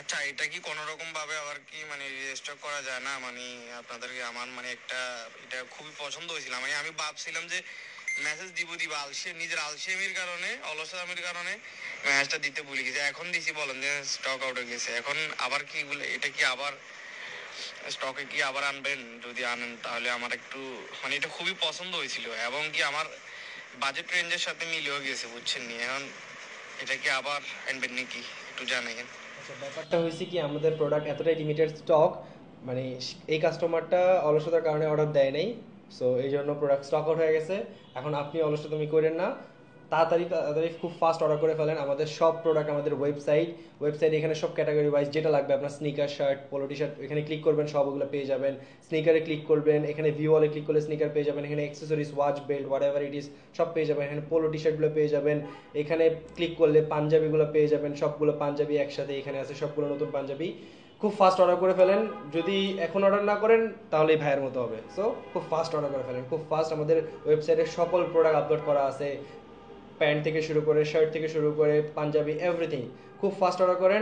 আচ্ছা, এটা কি কোনো রকম ভাবে আবার কি মানে রেজিস্টার করা যায় না? মানে আপনাদেরকে আমার মানে একটা এটা খুবই পছন্দ হয়েছিল, মানে আমি ভাবছিলাম যে মেসেজ দিব নিজের আলসেমির কারণে, অলসতামির কারণে মেসেজটা দিতে ভুলে গেছি। এখন দিছি, বলেন যে স্টক আউট হয়ে গেছে। এখন আবার কি বলে, এটা কি আবার স্টকে কি আবার আনবেন? যদি আনেন তাহলে আমার একটু মানে এটা খুবই পছন্দ হয়েছিল এবং কি আমার বাজেট রেঞ্জের সাথে মিলেও গেছে, বুঝছেন নি? এখন এটা কি আবার আনবেন নাকি একটু জানাইন। আচ্ছা, ব্যাপারটা হয়েছে কি, আমাদের প্রোডাক্ট এতটাই লিমিটেড স্টক, মানে এই কাস্টমারটা অলসতার কারণে অর্ডার দেয় নাই। সো এই জন্য প্রোডাক্ট স্টক আউট হয়ে গেছে। এখন আপনি অলসতামি করেন না, তাড়াতাড়ি তাড়াতাড়ি খুব ফাস্ট অর্ডার করে ফেলেন। আমাদের সব প্রোডাক্ট আমাদের ওয়েবসাইট এখানে সব ক্যাটাগরি ওয়াইজ যেটা লাগবে আপনার, sneaker, shirt, polo T shirt, এখানে ক্লিক করবেন সবগুলো পেয়ে যাবেন। স্নিকারে ক্লিক করবেন, এখানে ভিউ অলে ক্লিক করলে স্নিকার পেয়ে যাবেন। এখানে accessories, watch, belt, what ever it is সব পেয়ে যাবেন। এখানে পোলো টি শার্টগুলো পেয়ে যাবেন। এখানে ক্লিক করলে পাঞ্জাবিগুলো পেয়ে যাবেন, সবগুলো পাঞ্জাবি একসাথে এখানে আছে, সবগুলো নতুন পাঞ্জাবি। খুব ফাস্ট অর্ডার করে ফেলেন। যদি এখন অর্ডার না করেন তাহলেই ভাইয়ের মতো হবে। সো খুব ফাস্ট অর্ডার করে ফেলেন, খুব ফাস্ট। আমাদের ওয়েবসাইটে সকল প্রোডাক্ট আপলোড করা আছে, প্যান্ট থেকে শুরু করে, শার্ট থেকে শুরু করে, পাঞ্জাবি, এভরিথিং। খুব ফাস্ট অর্ডার করেন।